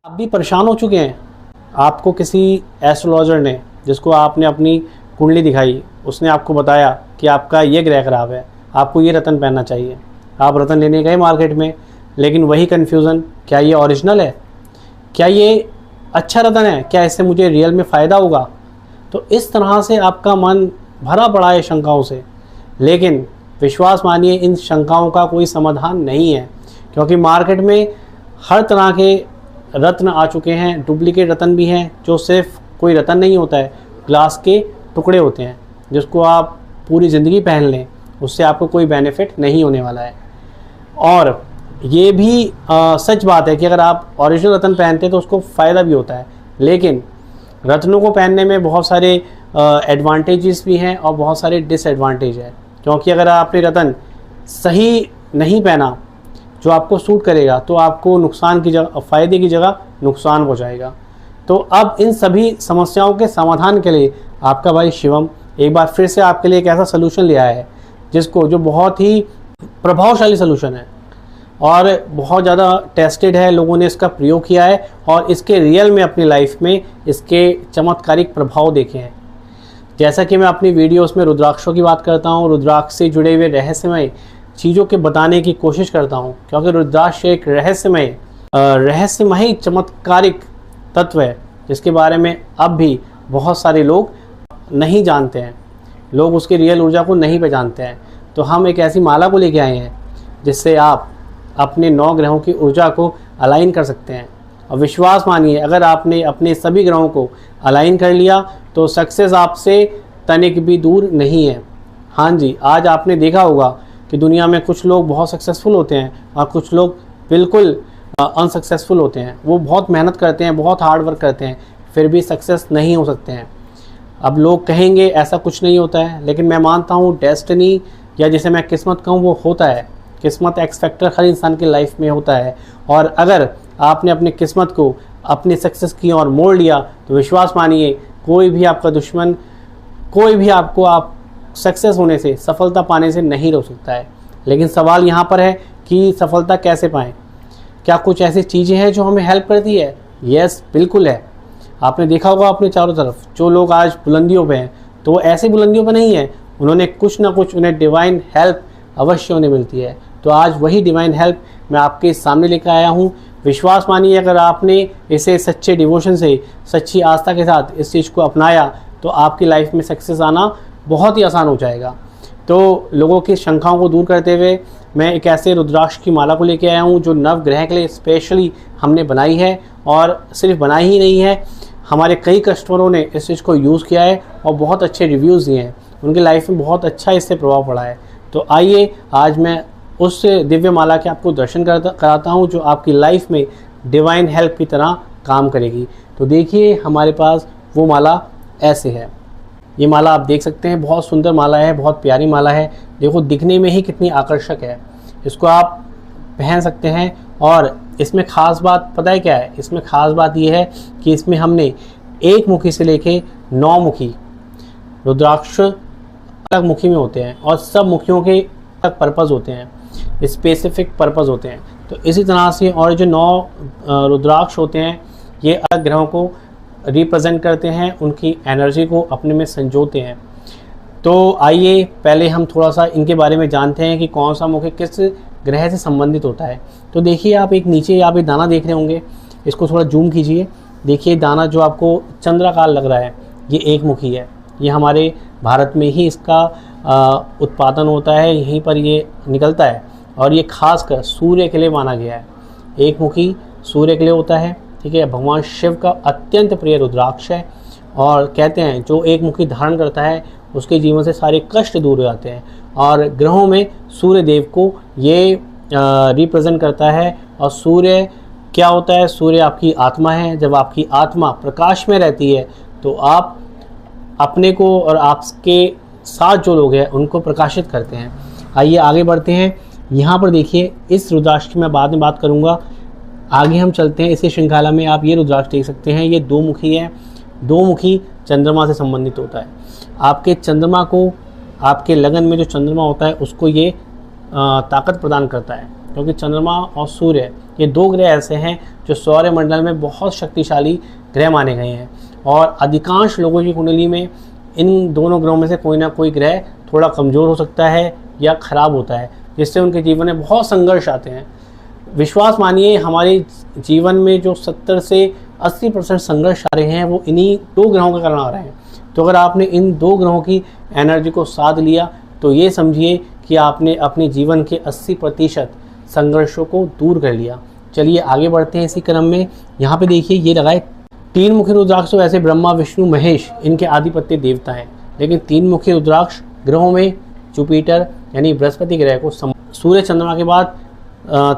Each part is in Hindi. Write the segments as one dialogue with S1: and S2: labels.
S1: आप भी परेशान हो चुके हैं। आपको किसी एस्ट्रोलॉजर ने, जिसको आपने अपनी कुंडली दिखाई, उसने आपको बताया कि आपका ये ग्रह खराब है, आपको ये रत्न पहनना चाहिए। आप रत्न लेने गए मार्केट में, लेकिन वही कन्फ्यूज़न, क्या ये ओरिजिनल है, क्या ये अच्छा रत्न है, क्या इससे मुझे रियल में फ़ायदा होगा। तो इस तरह से आपका मन भरा पड़ा है शंकाओं से। लेकिन विश्वास मानिए, इन शंकाओं का कोई समाधान नहीं है, क्योंकि मार्केट में हर तरह के रत्न आ चुके हैं। डुप्लीकेट रत्न भी हैं, जो सिर्फ कोई रत्न नहीं होता है, ग्लास के टुकड़े होते हैं, जिसको आप पूरी ज़िंदगी पहन लें, उससे आपको कोई बेनिफिट नहीं होने वाला है। और ये भी सच बात है कि अगर आप ओरिजिनल रत्न पहनते हैं तो उसको फ़ायदा भी होता है। लेकिन रत्नों को पहनने में बहुत सारे एडवांटेजेस भी हैं और बहुत सारे डिसएडवांटेज है, क्योंकि अगर आपने रत्न सही नहीं पहना जो आपको सूट करेगा, तो आपको नुकसान की जगह, फ़ायदे की जगह नुकसान हो जाएगा। तो अब इन सभी समस्याओं के समाधान के लिए आपका भाई शिवम एक बार फिर से आपके लिए एक ऐसा सलूशन ले आया है, जो बहुत ही प्रभावशाली सलूशन है और बहुत ज़्यादा टेस्टेड है। लोगों ने इसका प्रयोग किया है और इसके रियल में अपनी लाइफ में इसके चमत्कारिक प्रभाव देखे हैं। जैसा कि मैं अपनी वीडियोस में रुद्राक्षों की बात करता हूँ, रुद्राक्ष से जुड़े हुए रहस्यमय चीज़ों के बताने की कोशिश करता हूँ, क्योंकि रुद्राक्ष एक रहस्यमय चमत्कारिक तत्व है, जिसके बारे में अब भी बहुत सारे लोग नहीं जानते हैं। लोग उसकी रियल ऊर्जा को नहीं पहचानते हैं। तो हम एक ऐसी माला को लेके आए हैं जिससे आप अपने 9 ग्रहों की ऊर्जा को अलाइन कर सकते हैं। और विश्वास मानिए, अगर आपने अपने सभी ग्रहों को अलाइन कर लिया तो सक्सेस आपसे तनिक भी दूर नहीं है। हाँ जी, आज आपने देखा होगा कि दुनिया में कुछ लोग बहुत सक्सेसफुल होते हैं और कुछ लोग बिल्कुल अनसक्सेसफुल होते हैं। वो बहुत मेहनत करते हैं, बहुत हार्ड वर्क करते हैं, फिर भी सक्सेस नहीं हो सकते हैं। अब लोग कहेंगे ऐसा कुछ नहीं होता है, लेकिन मैं मानता हूँ डेस्टिनी, या जिसे मैं किस्मत कहूँ, वो होता है। किस्मत एक्स फैक्टर हर इंसान की लाइफ में होता है, और अगर आपने अपनी किस्मत को अपनी सक्सेस की ओर मोड़ लिया तो विश्वास मानिए, कोई भी आपका दुश्मन, कोई भी आपको आप सक्सेस होने से, सफलता पाने से नहीं रोक सकता है। लेकिन सवाल यहाँ पर है कि सफलता कैसे पाएँ। क्या कुछ ऐसी चीज़ें हैं जो हमें हेल्प करती है? यस, बिल्कुल है। आपने देखा होगा अपने चारों तरफ जो लोग आज बुलंदियों पे हैं, तो वो ऐसी बुलंदियों पे नहीं है, उन्होंने कुछ ना कुछ, उन्हें डिवाइन हेल्प अवश्य उन्हें मिलती है। तो आज वही डिवाइन हेल्प मैं आपके सामने लेकर आया हूँ। विश्वास मानिए, अगर आपने इसे सच्चे डिवोशन से, सच्ची आस्था के साथ इस चीज़ को अपनाया, तो आपकी लाइफ में सक्सेस आना बहुत ही आसान हो जाएगा। तो लोगों की शंकाओं को दूर करते हुए मैं एक ऐसे रुद्राक्ष की माला को लेके आया हूँ जो नवग्रह के लिए स्पेशली हमने बनाई है। और सिर्फ बनाई ही नहीं है, हमारे कई कस्टमरों ने इस चीज़ को यूज़ किया है और बहुत अच्छे रिव्यूज़ दिए हैं, उनकी लाइफ में बहुत अच्छा इससे प्रभाव पड़ा है। तो आइए आज मैं उस दिव्य माला के आपको दर्शन कराता हूँ जो आपकी लाइफ में डिवाइन हेल्प की तरह काम करेगी। तो देखिए, हमारे पास वो माला ऐसे है। ये माला आप देख सकते हैं, बहुत सुंदर माला है, बहुत प्यारी माला है। देखो दिखने में ही कितनी आकर्षक है। इसको आप पहन सकते हैं। और इसमें ख़ास बात पता है क्या है? इसमें ख़ास बात ये है कि इसमें हमने 1 मुखी से लेके 9 मुखी रुद्राक्ष अलग मुखी में होते हैं, और सब मुखियों के अलग पर्पज़ होते हैं, स्पेसिफिक पर्पज़ होते हैं। तो इसी तरह से और जो 9 रुद्राक्ष होते हैं, ये अलग ग्रहों को रिप्रेजेंट करते हैं, उनकी एनर्जी को अपने में संजोते हैं। तो आइए पहले हम थोड़ा सा इनके बारे में जानते हैं कि कौन सा मुखी किस ग्रह से संबंधित होता है। तो देखिए, आप एक नीचे आप एक दाना देख रहे होंगे, इसको थोड़ा जूम कीजिए। देखिए दाना जो आपको चंद्राकार लग रहा है, ये 1 मुखी है। ये हमारे भारत में ही इसका उत्पादन होता है, यहीं पर ये निकलता है, और ये खासकर सूर्य के लिए माना गया है। 1 मुखी सूर्य के लिए होता है, ठीक है। भगवान शिव का अत्यंत प्रिय रुद्राक्ष है, और कहते हैं जो 1 मुखी धारण करता है उसके जीवन से सारे कष्ट दूर हो जाते हैं। और ग्रहों में सूर्य देव को ये रिप्रेजेंट करता है। और सूर्य क्या होता है? सूर्य आपकी आत्मा है। जब आपकी आत्मा प्रकाश में रहती है तो आप अपने को और आपके साथ जो लोग हैं उनको प्रकाशित करते हैं। आइए आगे बढ़ते हैं। यहाँ पर देखिए, इस रुद्राक्ष की मैं बाद में बात करूँगा। आगे हम चलते हैं। इसी श्रृंखला में आप ये रुद्राक्ष देख सकते हैं, ये 2 मुखी है। 2 मुखी चंद्रमा से संबंधित होता है। आपके चंद्रमा को, आपके लगन में जो चंद्रमा होता है उसको ये ताकत प्रदान करता है। क्योंकि चंद्रमा और सूर्य ये दो ग्रह ऐसे हैं जो सौरमंडल में बहुत शक्तिशाली ग्रह माने गए हैं, और अधिकांश लोगों की कुंडली में इन दोनों ग्रहों में से कोई ना कोई ग्रह थोड़ा कमज़ोर हो सकता है या ख़राब होता है, जिससे उनके जीवन में बहुत संघर्ष आते हैं। विश्वास मानिए, हमारे जीवन में जो 70 से 80% संघर्ष आ रहे हैं वो इन्हीं दो ग्रहों के कारण आ रहे हैं। तो अगर आपने इन दो ग्रहों की एनर्जी को साध लिया तो ये समझिए कि आपने अपने जीवन के 80% संघर्षों को दूर कर लिया। चलिए आगे बढ़ते हैं इसी क्रम में। यहाँ पे देखिए ये लगाए 3 मुखी रुद्राक्ष। वैसे ब्रह्मा, विष्णु, महेश इनके आधिपत्य देवता हैं, लेकिन 3 मुखी रुद्राक्ष ग्रहों में जुपिटर यानी बृहस्पति ग्रह को सूर्य चंद्रमा के बाद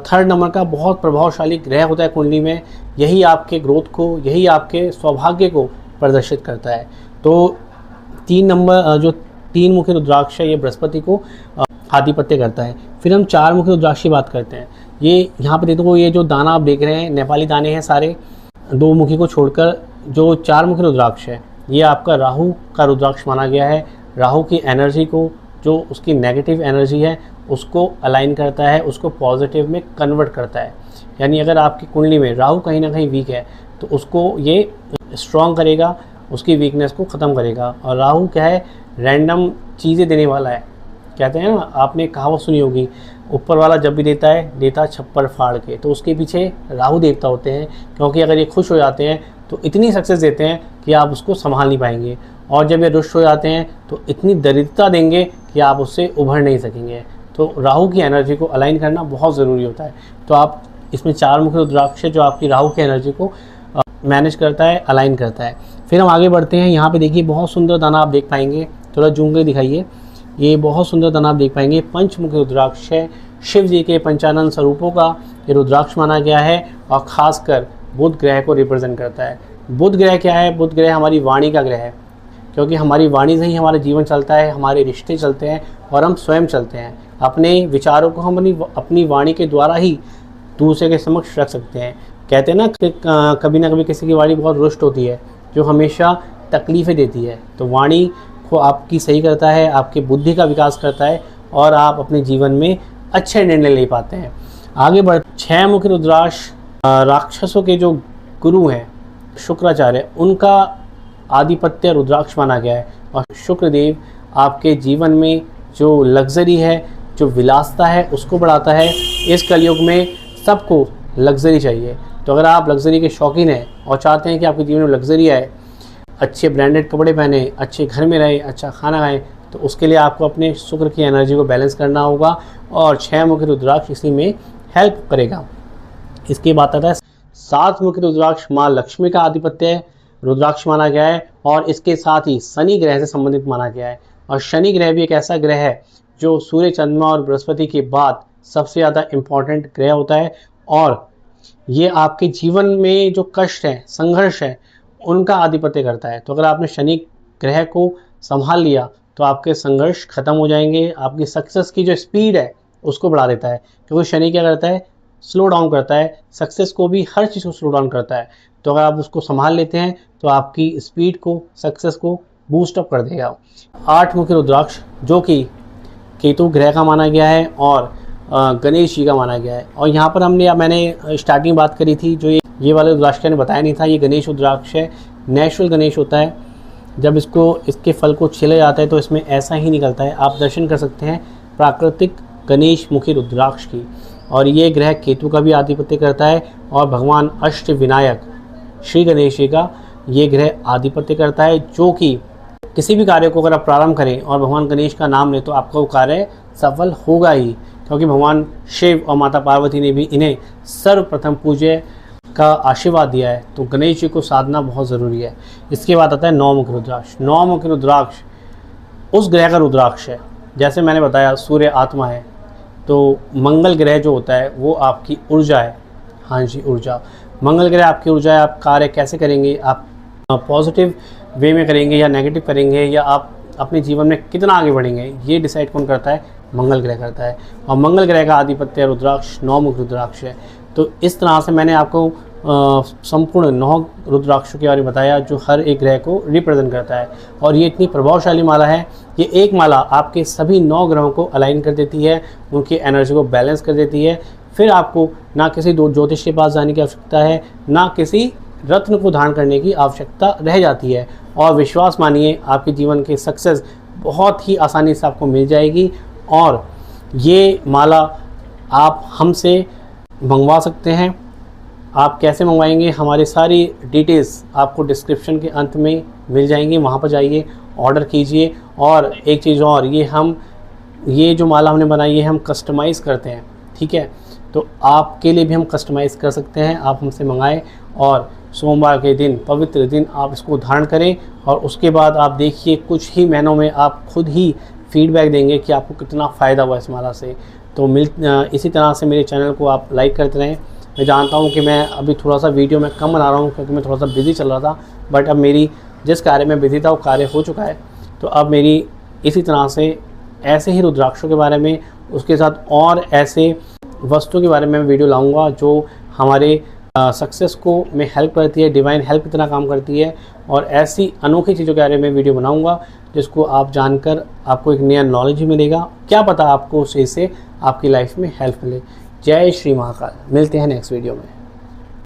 S1: 3rd नंबर का बहुत प्रभावशाली ग्रह होता है कुंडली में। यही आपके ग्रोथ को, यही आपके सौभाग्य को प्रदर्शित करता है। तो 3 नंबर जो 3 मुखी रुद्राक्ष है ये बृहस्पति को आधिपत्य करता है। फिर हम 4 मुखी रुद्राक्ष की बात करते हैं। ये यहाँ पे देखो, ये जो दाना आप देख रहे हैं नेपाली दाने हैं सारे, 2 मुखी को छोड़कर जो 4 मुखी रुद्राक्ष है ये आपका राहु का रुद्राक्ष माना गया है। राहु की एनर्जी को, जो उसकी नेगेटिव एनर्जी है उसको अलाइन करता है, उसको पॉजिटिव में कन्वर्ट करता है। यानी अगर आपकी कुंडली में राहु कहीं ना कहीं वीक है तो उसको ये स्ट्रॉन्ग करेगा, उसकी वीकनेस को ख़त्म करेगा। और राहु क्या है, रैंडम चीज़ें देने वाला है। कहते हैं ना, आपने कहावत सुनी होगी, ऊपर वाला जब भी देता है देता छप्पर फाड़ के। तो उसके पीछे राहु देवता होते हैं, क्योंकि अगर ये खुश हो जाते हैं तो इतनी सक्सेस देते हैं कि आप उसको संभाल नहीं पाएंगे, और जब ये रुष्ट हो जाते हैं तो इतनी दरिद्रता देंगे कि आप उससे उभर नहीं सकेंगे। तो राहु की एनर्जी को अलाइन करना बहुत ज़रूरी होता है। तो आप इसमें 4 मुखी रुद्राक्ष जो आपकी राहु की एनर्जी को मैनेज करता है, अलाइन करता है। फिर हम आगे बढ़ते हैं। यहाँ पे देखिए बहुत सुंदर दाना आप देख पाएंगे, थोड़ा जूम के दिखाइए। ये बहुत सुंदर दाना आप देख पाएंगे, पंचमुखी रुद्राक्ष है। शिव जी के पंचानन स्वरूपों का ये रुद्राक्ष माना गया है, और ख़ासकर बुध ग्रह को रिप्रेजेंट करता है। बुध ग्रह क्या है? बुध ग्रह हमारी वाणी का ग्रह है, क्योंकि हमारी वाणी से ही हमारा जीवन चलता है, हमारे रिश्ते चलते हैं और हम स्वयं चलते हैं। अपने विचारों को हम अपनी वाणी के द्वारा ही दूसरे के समक्ष रख सकते हैं। कहते हैं ना कि कभी ना कभी किसी की वाणी बहुत रुष्ट होती है, जो हमेशा तकलीफ़ें देती है। तो वाणी को आपकी सही करता है, आपकी बुद्धि का विकास करता है, और आप अपने जीवन में अच्छे निर्णय ले पाते हैं। आगे बढ़ 6 मुखी रुद्राक्ष राक्षसों के जो गुरु हैं शुक्राचार्य, उनका आधिपत्य रुद्राक्ष माना गया है। और शुक्रदेव आपके जीवन में जो लग्जरी है, जो विलासता है, उसको बढ़ाता है। इस कलयुग में सबको लग्जरी चाहिए। तो अगर आप लग्जरी के शौकीन हैं और चाहते हैं कि आपके जीवन में लग्जरी आए, अच्छे ब्रांडेड कपड़े पहने, अच्छे घर में रहे, अच्छा खाना खाएं, तो उसके लिए आपको अपने शुक्र की एनर्जी को बैलेंस करना होगा, और 6 मुखी रुद्राक्ष इसी में हेल्प करेगा। इसके बाद आता है 7 मुखी रुद्राक्ष माँ लक्ष्मी का आधिपत्य रुद्राक्ष माना गया है, और इसके साथ ही शनि ग्रह से संबंधित माना गया है। और शनि ग्रह भी एक ऐसा ग्रह है जो सूर्य, चंद्रमा और बृहस्पति के बाद सबसे ज़्यादा इम्पॉर्टेंट ग्रह होता है, और ये आपके जीवन में जो कष्ट है, संघर्ष है, उनका आधिपत्य करता है। तो अगर आपने शनि ग्रह को संभाल लिया तो आपके संघर्ष खत्म हो जाएंगे। आपकी सक्सेस की जो स्पीड है उसको बढ़ा देता है, क्योंकि शनि क्या करता है, स्लो डाउन करता है, सक्सेस को भी, हर चीज़ को स्लो डाउन करता है। तो अगर आप उसको संभाल लेते हैं तो आपकी स्पीड को, सक्सेस को बूस्ट अप कर देगा। 8 मुखी रुद्राक्ष जो कि केतु ग्रह का माना गया है और गणेश जी का माना गया है। और यहाँ पर मैंने स्टार्टिंग बात करी थी, जो ये वाले रुद्राक्ष ने बताया नहीं था, ये गणेश रुद्राक्ष है। नेचुरल गणेश होता है, जब इसके फल को छिला जाता है तो इसमें ऐसा ही निकलता है। आप दर्शन कर सकते हैं प्राकृतिक गणेश मुखी रुद्राक्ष की। और ये ग्रह केतु का भी आधिपत्य करता है, और भगवान अष्ट विनायक श्री गणेश जी का ये ग्रह आधिपत्य करता है, जो कि किसी भी कार्य को अगर आप प्रारंभ करें और भगवान गणेश का नाम लें तो आपका वो कार्य सफल होगा ही, क्योंकि भगवान शिव और माता पार्वती ने भी इन्हें सर्वप्रथम पूज्य का आशीर्वाद दिया है। तो गणेश जी को साधना बहुत ज़रूरी है। इसके बाद आता है 9 मुखी रुद्राक्ष। 9 मुखी रुद्राक्ष उस ग्रह का रुद्राक्ष है, जैसे मैंने बताया सूर्य आत्मा है, तो मंगल ग्रह जो होता है वो आपकी ऊर्जा है। हाँ जी, ऊर्जा। मंगल ग्रह आपकी ऊर्जा है। आप कार्य कैसे करेंगे, आप पॉजिटिव वे में करेंगे या नेगेटिव करेंगे, या आप अपने जीवन में कितना आगे बढ़ेंगे, ये डिसाइड कौन करता है? मंगल ग्रह करता है। और मंगल ग्रह का आधिपत्य रुद्राक्ष 9 मुखी रुद्राक्ष है। तो इस तरह से मैंने आपको संपूर्ण 9 रुद्राक्षों के बारे में बताया, जो हर एक ग्रह को रिप्रेजेंट करता है। और ये इतनी प्रभावशाली माला है, ये एक माला आपके सभी 9 ग्रहों को अलाइन कर देती है, उनकी एनर्जी को बैलेंस कर देती है। फिर आपको ना किसी ज्योतिष के पास जाने की आवश्यकता है, ना किसी रत्न को धारण करने की आवश्यकता रह जाती है। और विश्वास मानिए, आपके जीवन की सक्सेस बहुत ही आसानी से आपको मिल जाएगी। और ये माला आप हमसे मंगवा सकते हैं। आप कैसे मंगवाएंगे, हमारी सारी डिटेल्स आपको डिस्क्रिप्शन के अंत में मिल जाएंगी, वहाँ पर जाइए, ऑर्डर कीजिए। और एक चीज़ और, ये जो माला हमने बनाई है हम कस्टमाइज़ करते हैं, ठीक है। तो आपके लिए भी हम कस्टमाइज़ कर सकते हैं, आप हमसे मंगाएं और सोमवार के दिन, पवित्र दिन आप इसको धारण करें। और उसके बाद आप देखिए कुछ ही महीनों में आप खुद ही फीडबैक देंगे कि आपको कितना फ़ायदा हुआ इस माला से। तो इसी तरह से मेरे चैनल को आप लाइक करते रहें। मैं जानता हूँ कि मैं अभी थोड़ा सा वीडियो में कम बना रहा हूँ क्योंकि मैं थोड़ा सा बिज़ी चल रहा था, बट अब मेरी जिस कार्य में बिज़ी था वो कार्य हो चुका है। तो अब मेरी इसी तरह से ऐसे ही रुद्राक्षों के बारे में, उसके साथ और ऐसे वस्तुओं के बारे में मैं वीडियो लाऊंगा जो हमारे सक्सेस को में हेल्प करती है, डिवाइन हेल्प कितना काम करती है। और ऐसी अनोखी चीज़ों के बारे में वीडियो बनाऊंगा जिसको आप जानकर आपको एक नया नॉलेज भी मिलेगा। क्या पता आपको उससे आपकी लाइफ में हेल्प मिले। जय श्री महाकाल। मिलते हैं नेक्स्ट वीडियो में।